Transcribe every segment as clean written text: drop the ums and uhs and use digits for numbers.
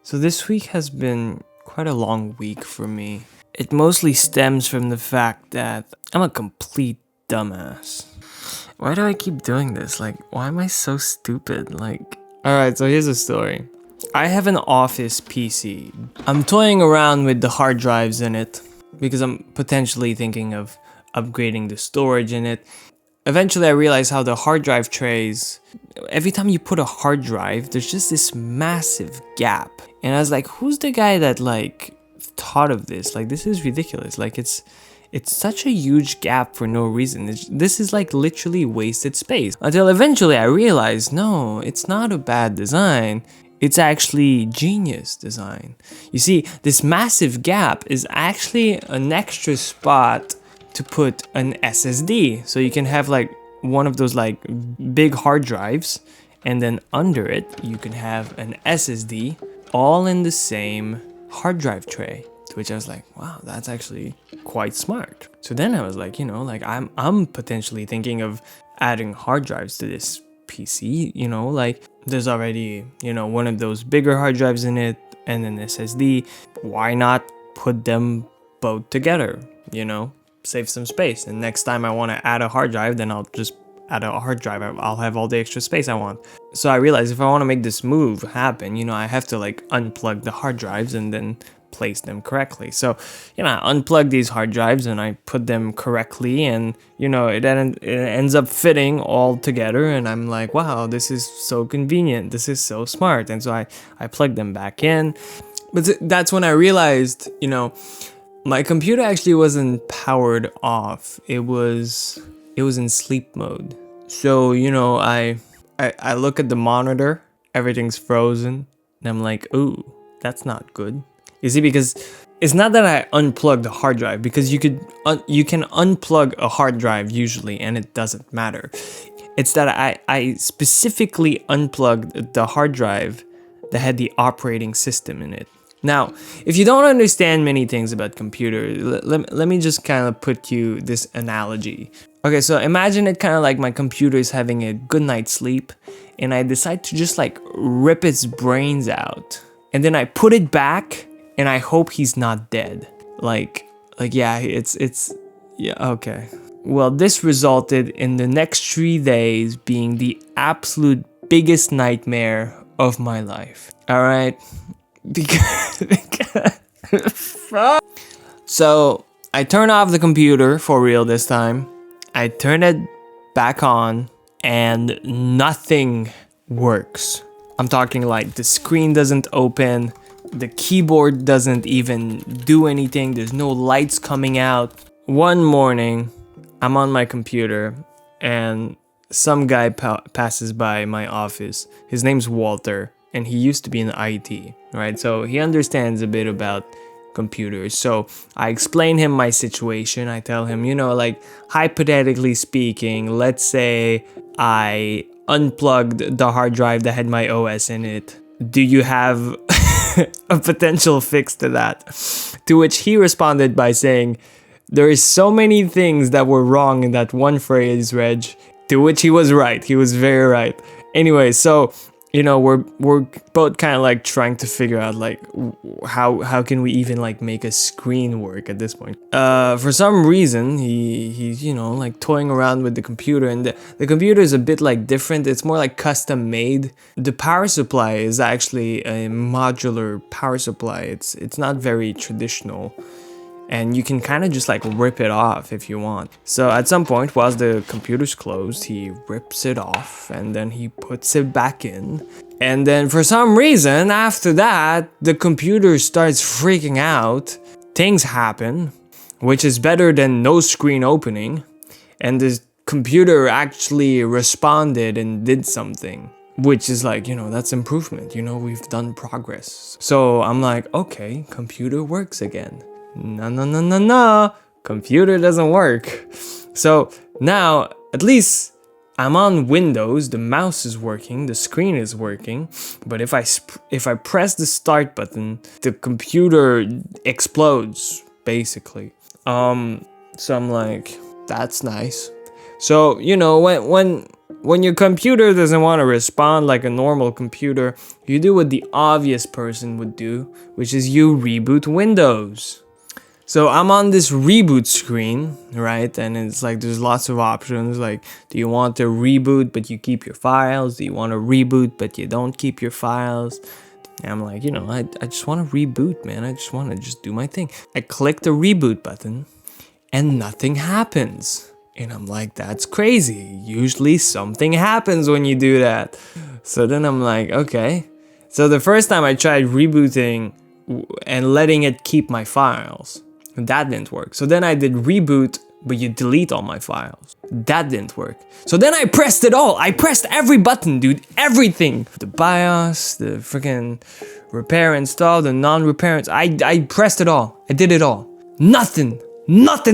So this week has been quite a long week for me. It mostly stems from the fact that I'm a complete dumbass. Why do I keep doing this? Like, why am I so stupid? Alright, so here's a story. I have an office PC. I'm toying around with the hard drives in it because I'm potentially thinking of upgrading the storage in it. Eventually, I realized how the hard drive trays, every time you put a hard drive, there's just this massive gap. And I was like, who's the guy that thought of this? Like, this is ridiculous. Like, it's such a huge gap for no reason. This is like literally wasted space. Until eventually I realized, no, it's not a bad design. It's actually genius design. You see, this massive gap is actually an extra spot to put an SSD. So you can have like one of those like big hard drives, and then under it, you can have an SSD all in the same hard drive tray. To which I was like, wow, that's actually quite smart. So then I was like, I'm potentially thinking of adding hard drives to this PC, like there's already, one of those bigger hard drives in it and an SSD. Why not put them both together, save some space. And next time I want to add a hard drive, then I'll just add a hard drive. I'll have all the extra space I want. So I realized if I want to make this move happen, I have to like unplug the hard drives and then place them correctly. So, I unplug these hard drives and I put them correctly, and it ends up fitting all together, and I'm like, wow, this is so convenient. This is so smart. And so I plug them back in. But that's when I realized, my computer actually wasn't powered off. It was in sleep mode. So, I look at the monitor, everything's frozen, and I'm like, ooh, that's not good. You see, because it's not that I unplugged the hard drive, because you can unplug a hard drive usually and it doesn't matter. It's that I specifically unplugged the hard drive that had the operating system in it. Now, if you don't understand many things about computers, let me just kind of put you this analogy. Okay, so imagine it kind of like my computer is having a good night's sleep, and I decide to just like rip its brains out. And then I put it back, and I hope he's not dead. Okay. Well, this resulted in the next 3 days being the absolute biggest nightmare of my life. All right? So I turn off the computer for real this time. I turn it back on and nothing works. I'm talking like the screen doesn't open, the keyboard doesn't even do anything, there's no lights coming out. One morning, I'm on my computer and some guy passes by my office. His name's Walter, and he used to be in IT, right? So he understands a bit about computers. So I explain him my situation. I tell him, hypothetically speaking, let's say I unplugged the hard drive that had my OS in it. Do you have a potential fix to that? To which he responded by saying, there is so many things that were wrong in that one phrase, Reg. To which he was right. He was very right. Anyway, so we're both kind of like trying to figure out like how can we even like make a screen work at this point. For some reason he's like toying around with the computer, and the computer is a bit like different. It's more like custom made. The power supply is actually a modular power supply. It's not very traditional, and you can kind of just like rip it off if you want. So at some point, whilst the computer's closed, he rips it off and then he puts it back in. And then for some reason, after that, the computer starts freaking out. Things happen, which is better than no screen opening. And the computer actually responded and did something, which is like, that's improvement. We've done progress. So I'm like, okay, computer works again. No, computer doesn't work. So now, at least I'm on Windows, the mouse is working, the screen is working, but if I press the start button, the computer explodes, basically. So I'm like, that's nice. So, when When your computer doesn't want to respond like a normal computer, you do what the obvious person would do, which is you reboot Windows. So I'm on this reboot screen, right? And it's like there's lots of options. Like, do you want to reboot but you keep your files? Do you want to reboot but you don't keep your files? And I'm like, I just want to reboot, man. I just want to just do my thing. I click the reboot button and nothing happens. And I'm like, that's crazy. Usually something happens when you do that. So then I'm like, okay. So the first time I tried rebooting and letting it keep my files, that didn't work. So then I did reboot, but you delete all my files. That didn't work. So then I pressed it all. I pressed every button, dude. Everything. The BIOS, the freaking repair install, the non-repair. I pressed it all. I did it all. Nothing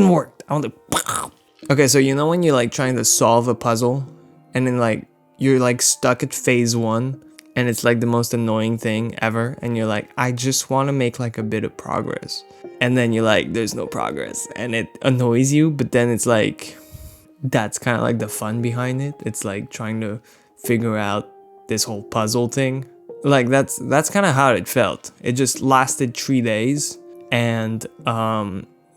worked. I was like, okay, so when you're like trying to solve a puzzle and then like you're like stuck at phase 1 and it's like the most annoying thing ever and you're like, I just want to make like a bit of progress. And then you're like, there's no progress and it annoys you, but then it's like, that's kind of like the fun behind it. It's like trying to figure out this whole puzzle thing. Like that's kind of how it felt. It just lasted 3 days and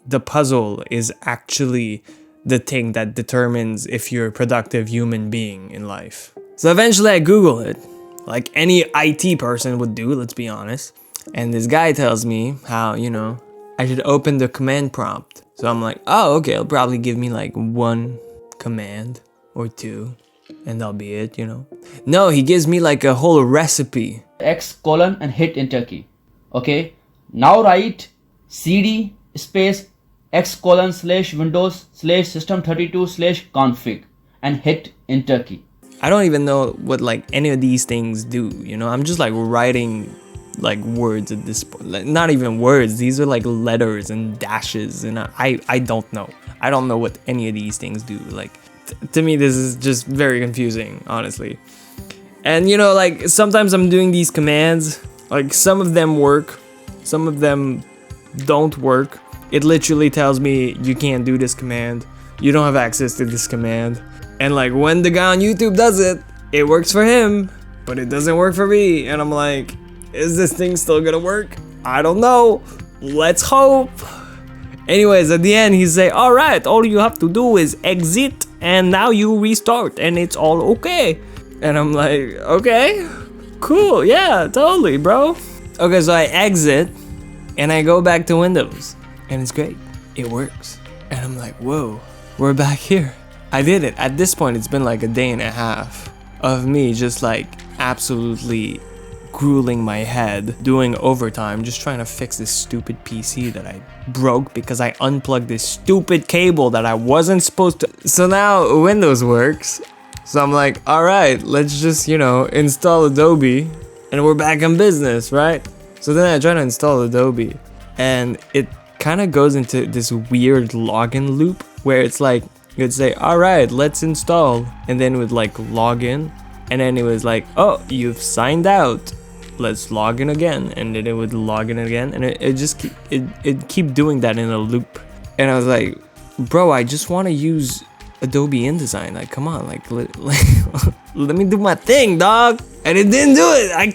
the puzzle is actually the thing that determines if you're a productive human being in life. So eventually I Google it, like any IT person would do, let's be honest. And this guy tells me how, I should open the command prompt. So I'm like, oh, okay, it'll probably give me like 1 command or 2 and that'll be it, No, he gives me like a whole recipe. X colon and hit enter key. Okay, now write cd space x colon / windows / system32 / config and hit enter key. I don't even know what like any of these things do, I'm just like writing like words at this point. Like, not even words, these are like letters and dashes and I don't know. I don't know what any of these things do. Like to me this is just very confusing, honestly. And like sometimes I'm doing these commands, like some of them work, some of them don't work. It literally tells me you can't do this command, you don't have access to this command. And like when the guy on YouTube does it, it works for him, but it doesn't work for me. And I'm like, is this thing still gonna work? I don't know. Let's hope. Anyways, at the end he say, all right, all you have to do is exit and now you restart and it's all okay. And I'm like, okay, cool, yeah, totally, bro. Okay, so I exit and I go back to Windows. And it's great. It works. And I'm like, whoa, we're back here. I did it. At this point, it's been like a day and a half of me just like absolutely grueling my head, doing overtime, just trying to fix this stupid PC that I broke because I unplugged this stupid cable that I wasn't supposed to. So now Windows works. So I'm like, all right, let's just, install Adobe and we're back in business, right? So then I try to install Adobe and it kind of goes into this weird login loop where it's like you'd say, all right, let's install, and then it would like log in and then it was like, oh, you've signed out, let's log in again, and then it would log in again and it keep doing that in a loop. And I was like, bro, I just want to use Adobe InDesign, like come on, like let me do my thing, dog. And it didn't do it. I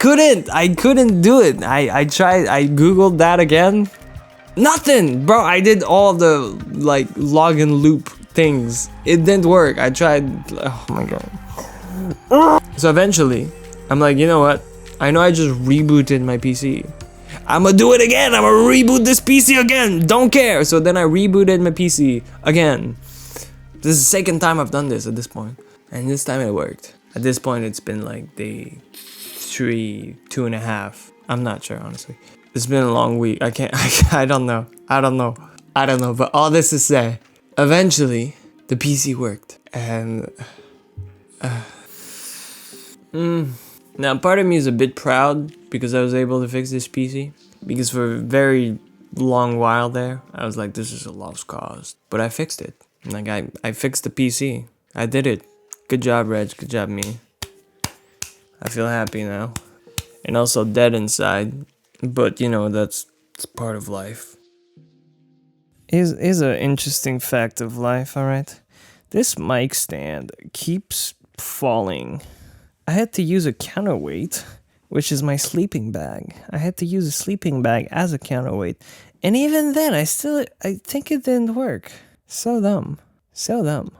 couldn't do it. I tried, I googled that again. Nothing, bro. I did all the like login loop things. It didn't work. I tried. Oh my god. So eventually, I'm like, you know what? I know I just rebooted my PC. I'ma do it again. I'ma reboot this PC again. Don't care. So then I rebooted my PC again. This is the second time I've done this at this point, and this time it worked. At this point, it's been like day 3, 2.5. I'm not sure, honestly. It's been a long week. I don't know. But all this to say, eventually, the PC worked. And now part of me is a bit proud because I was able to fix this PC. Because for a very long while there, I was like, this is a lost cause. But I fixed it. Like, I fixed the PC. I did it. Good job, Reg. Good job, me. I feel happy now. And also dead inside. But, that's part of life. Here's an interesting fact of life, alright? This mic stand keeps falling. I had to use a counterweight, which is my sleeping bag. I had to use a sleeping bag as a counterweight. And even then, I think it didn't work. So dumb. So dumb.